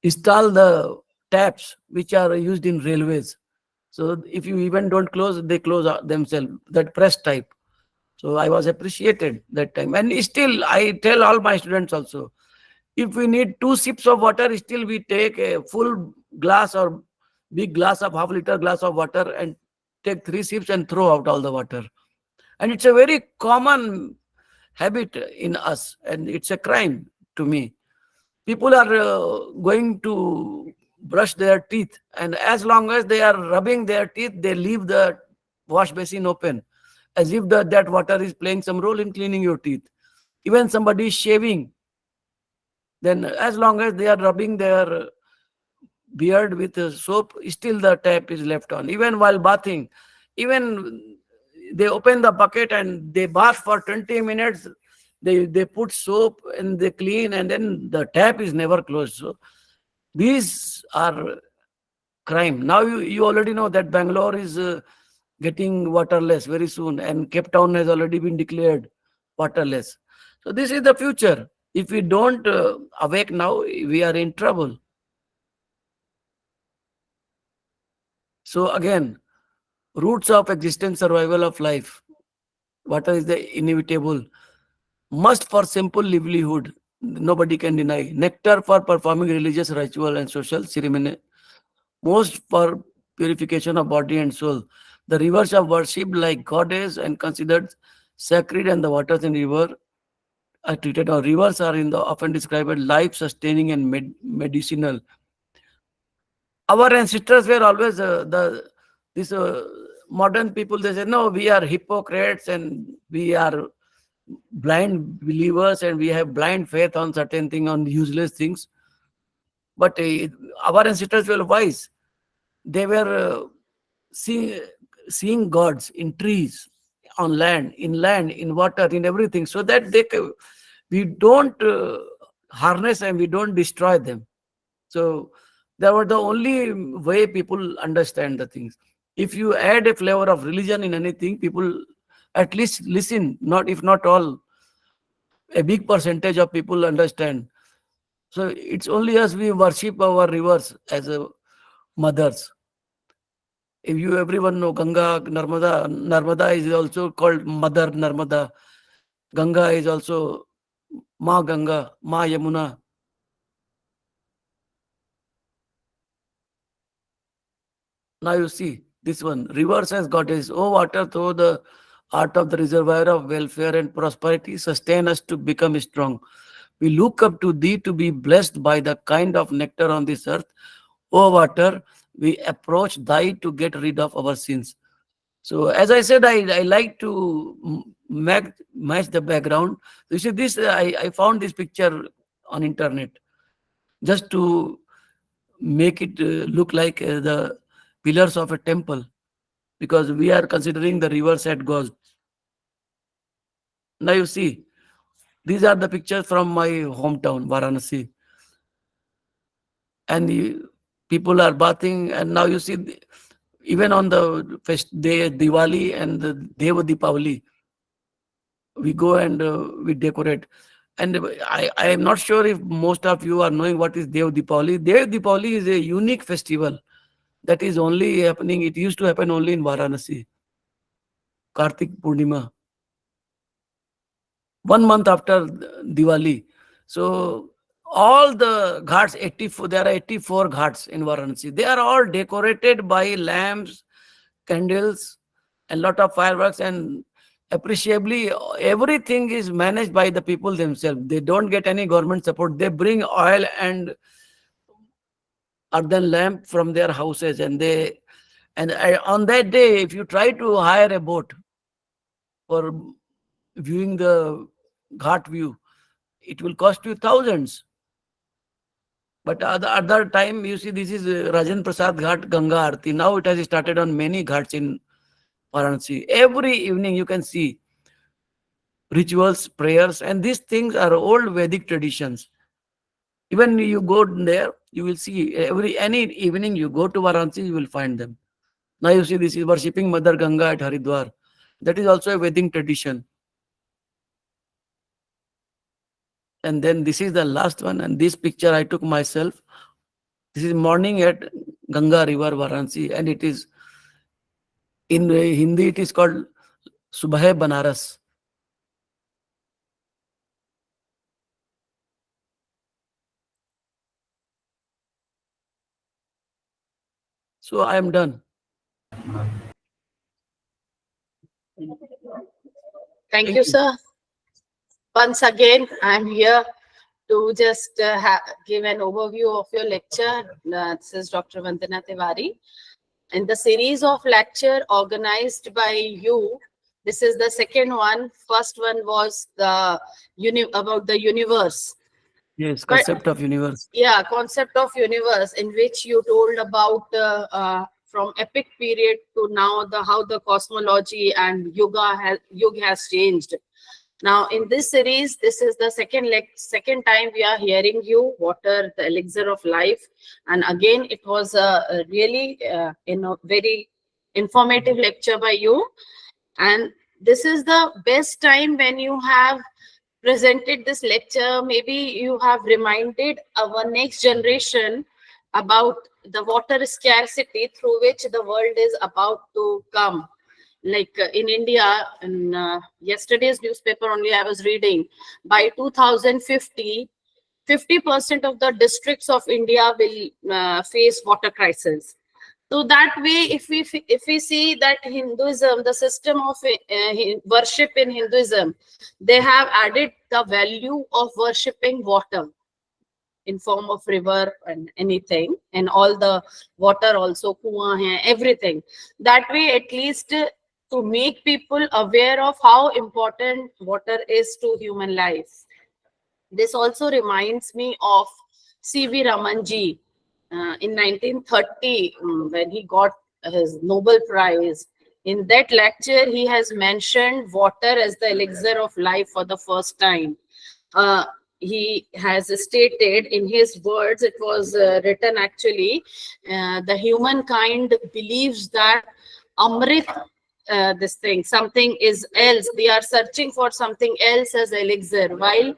install the taps which are used in railways. So if you even don't close, they close themselves, that press type. So I was appreciated that time. And still, I tell all my students also, if we need 2 sips of water, still we take a full glass or big glass of half-liter glass of water and take 3 sips and throw out all the water. And it's a very common habit in us, and it's a crime to me. People are going to brush their teeth, and as long as they are rubbing their teeth, they leave the wash basin open, as if that water is playing some role in cleaning your teeth. Even somebody is shaving, then as long as they are rubbing their beard with soap, still the tap is left on. Even while bathing, even they open the bucket and they bath for 20 minutes, they put soap and they clean, and then the tap is never closed. So these are crime. Now you already know that Bangalore is getting waterless very soon, and Cape Town has already been declared waterless. So this is the future. If we don't awake now, we are in trouble. So again, roots of existence, survival of life. Water is the inevitable must for simple livelihood. Nobody can deny. Nectar for performing religious ritual and social ceremony. Most for purification of body and soul. The rivers are worshipped like goddess and considered sacred, and the waters in river are treated, or rivers are often described as life-sustaining and medicinal. Our ancestors were always this modern people. They say, no, we are hypocrites and we are blind believers and we have blind faith on certain things, on useless things. But our ancestors were wise. They were seeing gods in trees, on land, in water, in everything, so that we don't harness and we don't destroy them. So they were the only way people understand the things. If you add a flavor of religion in anything, people at least listen, not if not all, a big percentage of people understand. So it's only us, we worship our rivers as mothers. If you everyone know Ganga, Narmada is also called Mother Narmada. Ganga is also Ma Ganga, Ma Yamuna. Now you see this one. Rivers as goddess. Oh water, through the art of the reservoir of welfare and prosperity, sustain us to become strong. We look up to thee to be blessed by the kind of nectar on this earth. O water, we approach thy to get rid of our sins. So as I said, I like to match the background. You see this, I found this picture on internet just to make it look like the pillars of a temple, because we are considering the rivers at gods. Now you see, these are the pictures from my hometown, Varanasi. And people are bathing, and now you see, even on the fest day, Diwali and the Deva Deepavali, we go and we decorate. And I am not sure if most of you are knowing what is Dev Deepavali. Dev Deepavali is a unique festival that is only happening, it used to happen only in Varanasi. Kartik Purnima, 1 month after Diwali. So all the ghats, 84, there are 84 ghats in Varanasi. They are all decorated by lamps, candles, and lot of fireworks, and appreciably everything is managed by the people themselves. They don't get any government support. They bring oil and earthen lamp from their houses, and on that day, if you try to hire a boat for viewing the ghat view, it will cost you thousands. But at the other time, you see, this is Rajan Prasad Ghat Ganga Aarti. Now it has started on many ghats in Varanasi. Every evening you can see rituals, prayers, and these things are old Vedic traditions. Even you go there, you will see any evening you go to Varanasi, you will find them. Now you see, this is worshipping Mother Ganga at Haridwar. That is also a Vedic tradition. And then this is the last one, and this picture I took myself. This is morning at Ganga River, Varanasi, and it is In Hindi, it is called Subah Banaras. So I am done. Thank you, sir. Once again, I'm here to just give an overview of your lecture. This is Dr. Vandana Tiwari. In the series of lecture organized by you, this is the second one. First one was the about the universe. Yes, concept of universe. Yeah, concept of universe, in which you told about from epic period to now how the cosmology and yuga has changed. Now in this series, this is the second time we are hearing you, water, the elixir of life. And again, it was a really very informative lecture by you. And this is the best time when you have presented this lecture. Maybe you have reminded our next generation about the water scarcity through which the world is about to come. Like in India, in yesterday's newspaper only I was reading, by 2050, 50% of the districts of India will face water crisis. So that way, if we see that Hinduism, the system of worship in Hinduism, they have added the value of worshipping water in form of river and anything, and all the water also, kuan hai, everything. That way, at least to make people aware of how important water is to human life. This also reminds me of C.V. Ramanji in 1930 when he got his Nobel Prize. In that lecture, he has mentioned water as the elixir of life for the first time. He has stated in his words, it was written actually, the humankind believes that Amrit, this thing, something is else. They are searching for something else as elixir, while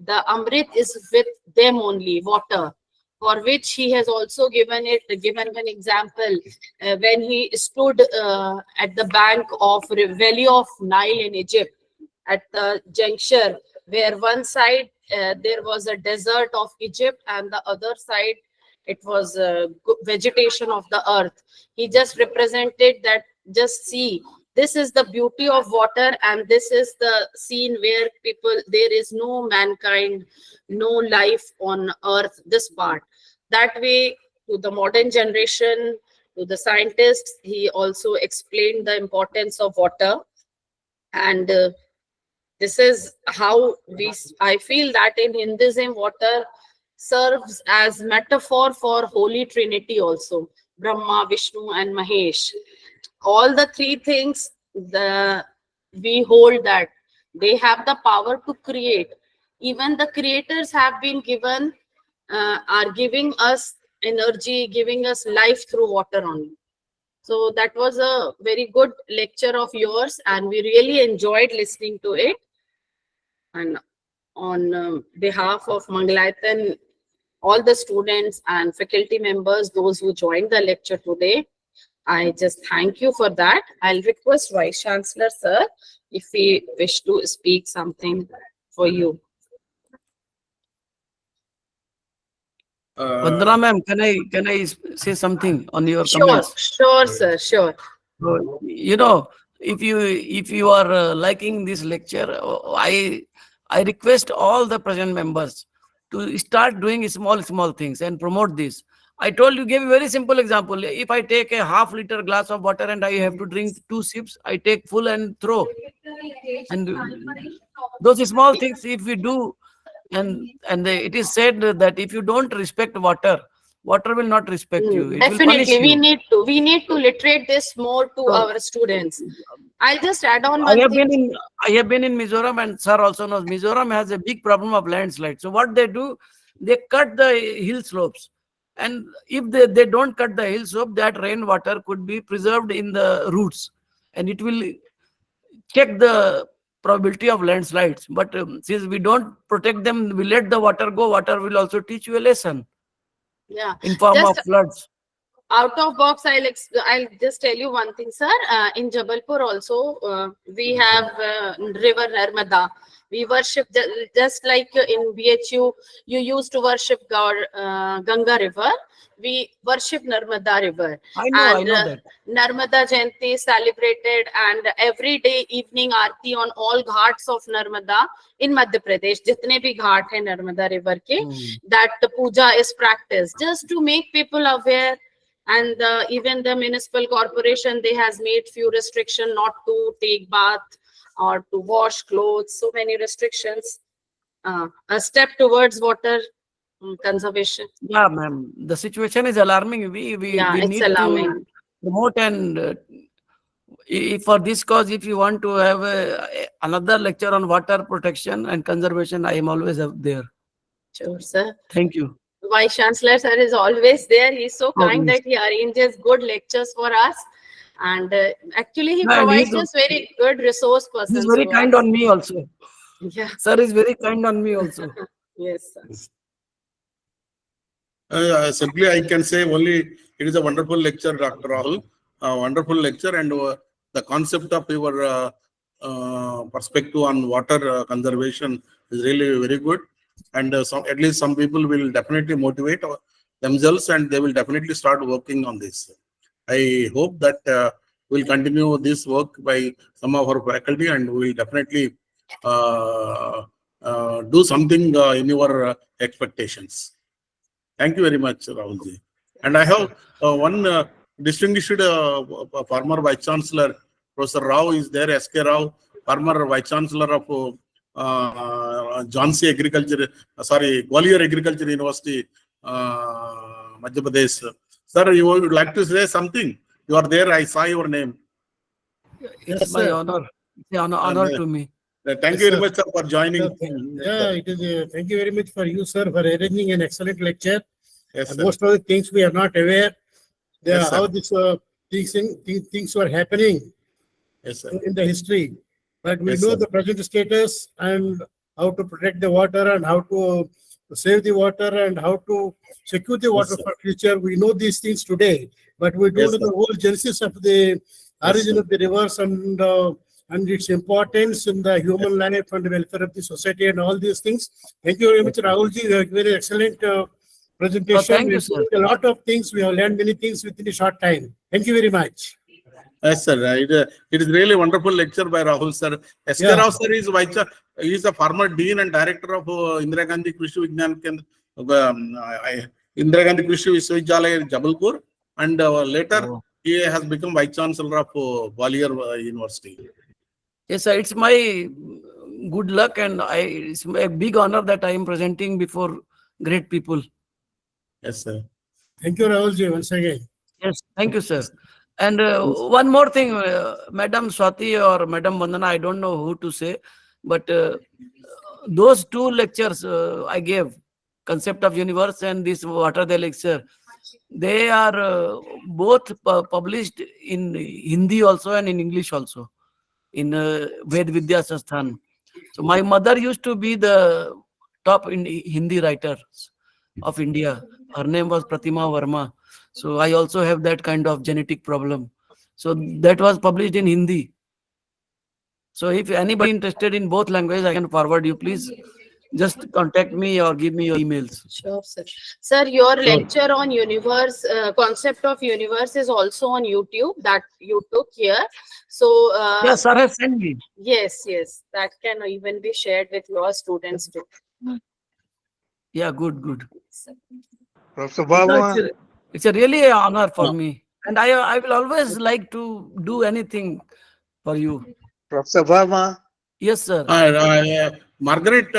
the Amrit is with them only, water, for which he has also given an example when he stood at the bank of Valley of Nile in Egypt, at the juncture where one side there was a desert of Egypt and the other side it was vegetation of the earth. He just represented that, just see, this is the beauty of water, and this is the scene where there is no mankind, no life on earth, this part. That way, to the modern generation, to the scientists, he also explained the importance of water. And this is how I feel that in Hinduism, water serves as metaphor for Holy Trinity also, Brahma, Vishnu, and Mahesh. All the three things, we hold that they have the power to create. Even the creators have been given, are giving us energy, giving us life through water only. So that was a very good lecture of yours, and we really enjoyed listening to it. And on behalf of Mangalayatan, all the students and faculty members, those who joined the lecture today, I just thank you for that. I'll request Vice Chancellor, sir, if he wish to speak something for you. Vandana ma'am, can I say something on your Sure, comments? sure, sir, sure. So, you know, if you are liking this lecture, I request all the present members to start doing small things and promote this. I told you, gave a very simple example. If I take a half-liter glass of water and I have to drink 2 sips, I take full and throw. And those small things, if we do, and it is said that if you don't respect water, water will not respect you. It will punish Definitely, you. we need to literate this more to our students. I'll just add on one thing. I have been in Mizoram, and sir also knows Mizoram has a big problem of landslide. So what they do, they cut the hill slopes. And if they don't cut the hill slope, that rainwater could be preserved in the roots. And it will check the probability of landslides. But since we don't protect them, we let the water go, water will also teach you a lesson. Yeah. In form of floods. out of box, I'll just tell you one thing, sir. In Jabalpur also, we have river Narmada. We worship just like in BHU, you used to worship Ganga River. We worship Narmada River. I know And that. Narmada Jayanti is celebrated, and every day evening aarti on all ghats of Narmada in Madhya Pradesh. Jitne bhi ghat hai Narmada River ke, that the puja is practiced just to make people aware. And even the municipal corporation, they has made few restrictions not to take bath or to wash clothes. So many restrictions. A step towards water conservation. Yeah, ma'am. The situation is alarming. We It's need alarming. to promote, and for this cause, if you want to have another lecture on water protection and conservation, I am always there. Sure, sir. Thank you. Vice Chancellor sir is always there. He's so kind Always. that he arranges good lectures for us. And actually, he No, and provides he's- us very good resource persons. He's very to kind us. on me also. Yeah. Sir is very kind on me also. Yes, sir. Simply, I can say only it is a wonderful lecture, Dr. Rahul. A wonderful lecture, and the concept of your perspective on water conservation is really very good. And at least some people will definitely motivate themselves, and they will definitely start working on this. I hope that we'll continue this work by some of our faculty, and we will definitely do something in your expectations. Thank you very much, Rahulji. And I have one distinguished former Vice Chancellor, Professor Rao is there, S.K. Rao, former Vice Chancellor of Jhansi Gwalior Agriculture University, Madhya Pradesh. Sir, you would like to say something? You are there, I saw your name. It's my honor. It's an honor to me. Thank you very much, sir, for joining. Yeah, it is. Thank you very much for you, sir, for arranging an excellent lecture. Yes, sir. Most of the things we are not aware. Yes, sir. How this things were happening Yes, sir. in the history. But we Yes, know sir. the present status and how to protect the water and how to save the water and how to secure the water sir. for future. We know these things today, but we don't Yes, know sir. the whole genesis of the origin sir. of the rivers and its importance in the human life and the welfare of the society and all these things. Thank you very much, Rahulji. You have very excellent presentation. Thank you, We sir. learned a lot of things. We have learned many things within a short time. Thank you very much. Yes, sir. It is really wonderful lecture by Rahul, sir. S.K. Yeah. Rao, sir, is a former dean and director of Indira Gandhi Krishi Vigyan Kendra, Indira Gandhi Krishi Vishwavidyalaya, Jabalpur, and later he has become Vice Chancellor of Gwalior University. Yes, sir. It's my good luck, and it's a big honor that I am presenting before great people. Yes, sir. Thank you, Rahulji, once again. Yes, thank you, sir. And one more thing, Madam Swati or Madam Vandana, I don't know who to say, but those two lectures I gave, Concept of Universe and this Water the Elixir, they are both published in Hindi also and in English also, in Ved Vidya Sasthan. So my mother used to be the top in Hindi writers of India. Her name was Pratima Verma. So I also have that kind of genetic problem. So that was published in Hindi. So if anybody interested in both languages, I can forward you. Please just contact me or give me your emails. Sure, sir. Sir, your lecture on universe, concept of universe is also on YouTube that you took here. So, Yes, sir has sent me. yes, that can even be shared with your students too. Yeah, good. Professor Verma, It's a really an honor for me. And I will always like to do anything for you. Professor Verma, Yes, sir. Margaret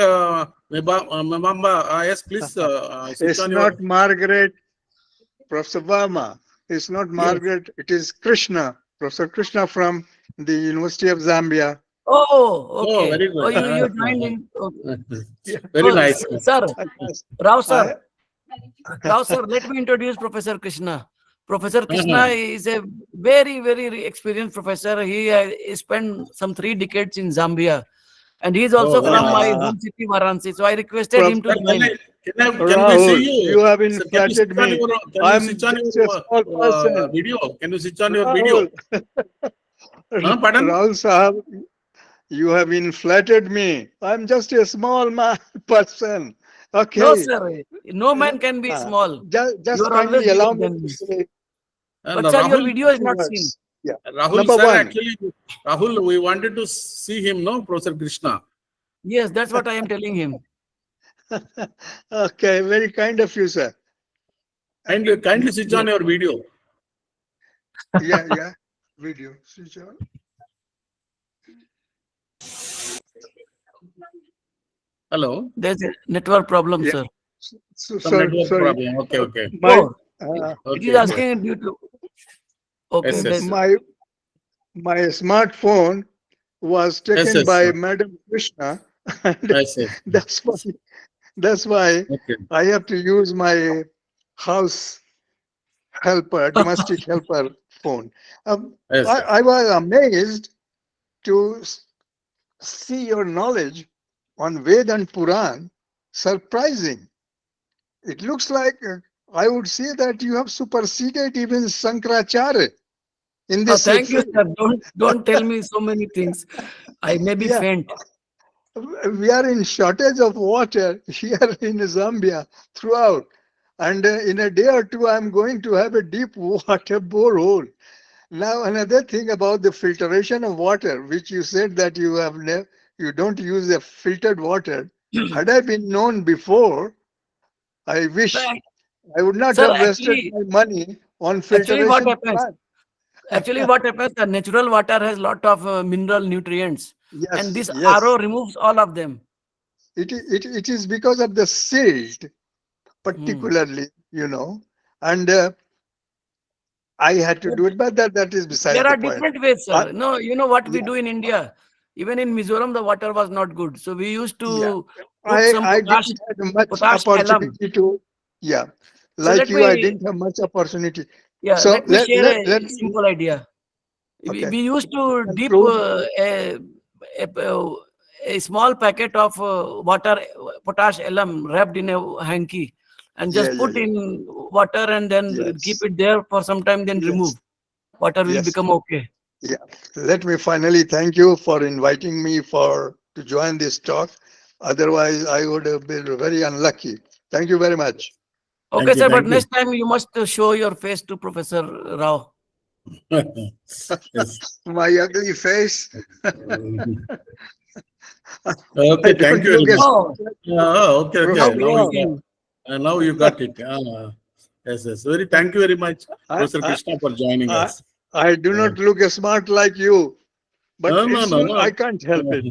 Mebamba, yes, please. Switch it's on not Margaret. Professor Verma, it's not Margaret. It is Krishna, Professor Krishna from the University of Zambia. Oh, okay. Oh, very good. Oh, you joined in. Okay. Very Oh, nice. Sir, Rao sir, let me introduce Professor Krishna. Professor Krishna is a very experienced professor. He spent some 3 decades in Zambia. And he is also very from nice. my home city, Varanasi. So I requested him to join. can we Rahul, see you? you have been Sir, can you flattered switch on me. your, can you I'm switch on just a small your person. video? Can you switch on your video? Rahul, Pardon? Rahul Sahab, you have been flattered me. I'm just a small person. Okay. No, sir. No man can be small. You Just are always kindly allow bigger me than to me. say But No, sir, your Rahul, video is few not seen. words. Yeah. Rahul Number sir, one. actually, Rahul, we wanted to see him, no, Professor Krishna. Yes, that's what I am telling him. Okay, very kind of you, sir. Kindly switch on your video. Yeah. Video. Switch on. Hello. There's a network problem, Yeah. sir. Some Sorry. network problem. Okay. My, Oh, it is Okay. asking due to. Okay, Yes, there's- my smartphone was taken yes, by sir. Madam Krishna, and Yes. that's why Okay. I have to use my house helper, domestic helper phone. Yes, sir. I was amazed to see your knowledge on Ved and Puran. Surprising. It looks like I would say that you have superseded even Sankaracharya in Oh, this. thank you, sir. Don't tell me so many things. I may be Yeah. faint. We are in shortage of water here in Zambia throughout. And in a day or two, I'm going to have a deep water borehole. Now, another thing about the filtration of water, which you said that you don't use a filtered water. Had I been known before, I wish I would not Sir, have wasted my money on actually what filtration happens? plant. Actually, what happens? The natural water has lot of mineral nutrients, and this Yes. RO removes all of them. It is because of the silt, particularly, and I had to do it, but that is beside There the are point. different ways, sir. No, you know what we Yeah. do in India? Even in Mizoram, the water was not good. So we used to put some I potash, didn't have much potash alum. opportunity to, So like let you, I me, didn't have much opportunity. yeah, So let me share a let simple idea. Okay. We used to And dip prove- a small packet of water, potash alum wrapped in a hanky, and just put in water and then keep Yes. it there for some time, then Yes. remove. Water will Yes. become okay. Yeah. Let me finally thank you for inviting me to join this talk. Otherwise, I would have been very unlucky. Thank you very much. Okay, sir, but Thank you. next time you must show your face to Professor Rao. Yes. My ugly face. Okay, thank you very much. Oh, Okay. Professor Now you got it. Yes. Thank you very much, Professor I- Krishna, for joining I- us. I do not look smart like you, but No. I can't help it.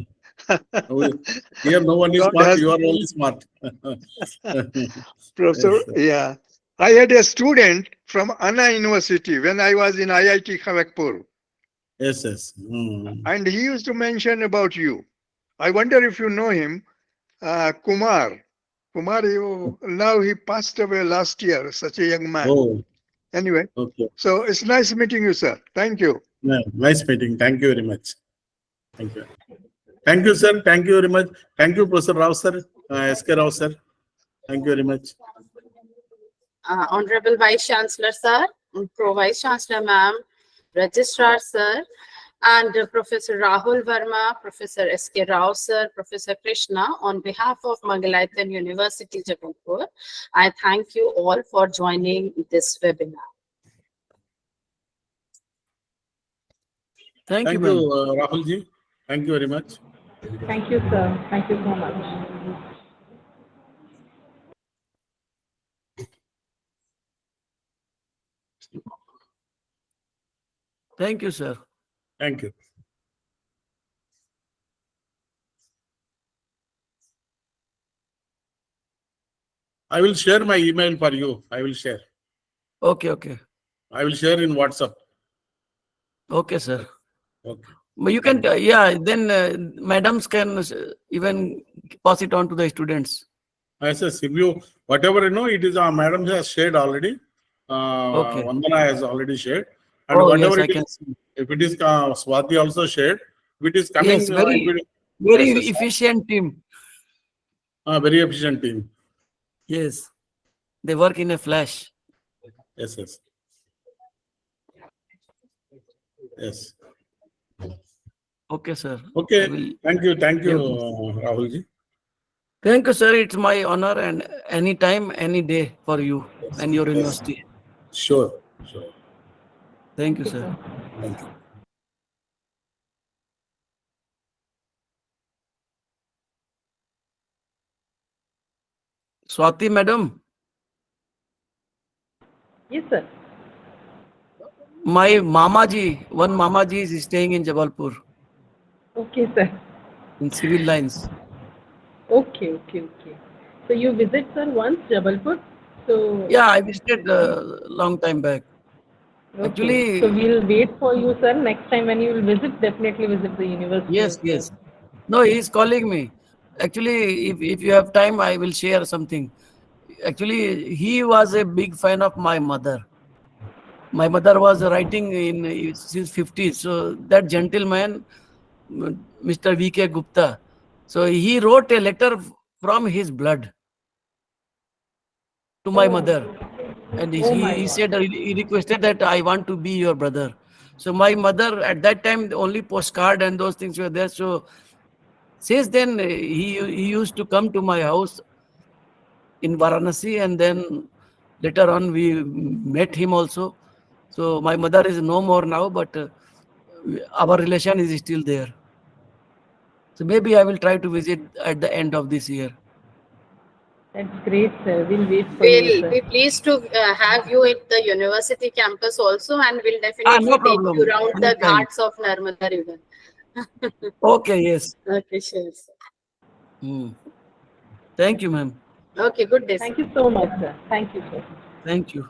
Here, no one is God smart. has- You are only smart. Professor, Yes. I had a student from Anna University when I was in IIT Kharagpur, Yes. and he used to mention about you. I wonder if you know him, Kumar. Kumar, now he passed away last year, such a young man. Oh, Anyway, okay. so it's nice meeting you, sir. Thank you. Yeah, nice meeting. Thank you very much. Thank you. Thank you, sir. Thank you very much. Thank you, Professor Rao, sir. SK Rao, sir. Thank you very much. Honorable Vice Chancellor, sir, Pro Vice Chancellor, ma'am, Registrar, sir, and Professor Rahul Verma, Professor SK Rao, sir, Professor Krishna, on behalf of Mangalayatan University, Jabalpur, I thank you all for joining this webinar. thank you, Thank ma'am. you, Rahul ji. Thank you very much. Thank you, sir. Thank you so much. Thank you, sir. Thank you. I will share my email for you. I will share. Okay. I will share in WhatsApp. Okay, sir. Okay. But you can, then madams can even pass it on to the students. Yes, if you, whatever you know, it is madam has shared already. Okay. Vandana has already shared. And Oh, whatever yes, I it can is, see. if it is Swati also shared, if it is coming, Yes, very yes, efficient team. very efficient team. Yes. They work in a flash. Yes, yes. Yes. Okay, sir. Okay. I will. Thank you, Yes. Rahul ji. Thank you, sir. It's my honor and any time, any day for you and your Yes. university. Sure, sure. Thank you, sir. Thank you. Swati, madam, Yes, sir. my one Mama ji is staying in Jabalpur Okay, sir. in civil lines. Okay, okay, okay. So you visit, sir, once Jabalpur? So, Yeah, I visited a long time back. okay. So Actually, we'll wait for you, sir. Next time when you will visit, definitely visit the university yes, as well. yes. No, he is calling me. Actually, if you have time, I will share something. Actually, he was a big fan of my mother. My mother was writing in since 50s. So that gentleman, Mr. V.K. Gupta, so he wrote a letter from his blood to my Oh, mother. And oh my he God. said, he requested that I want to be your brother. So my mother, at that time, the only postcard and those things were there. So since then, he used to come to my house in Varanasi, and then later on we met him also. So my mother is no more now, but our relation is still there. So maybe I will try to visit at the end of this year. That's great, sir. We'll wait for you, We'll sir. be pleased to have you at the university campus also, and we'll No definitely take you problem. around the Anytime. ghats of Narmada River. Okay, yes. Okay, sure. Sir. Hmm. Thank you, ma'am. Okay, good day, sir. Thank you so much, sir. Thank you, sir. Thank you.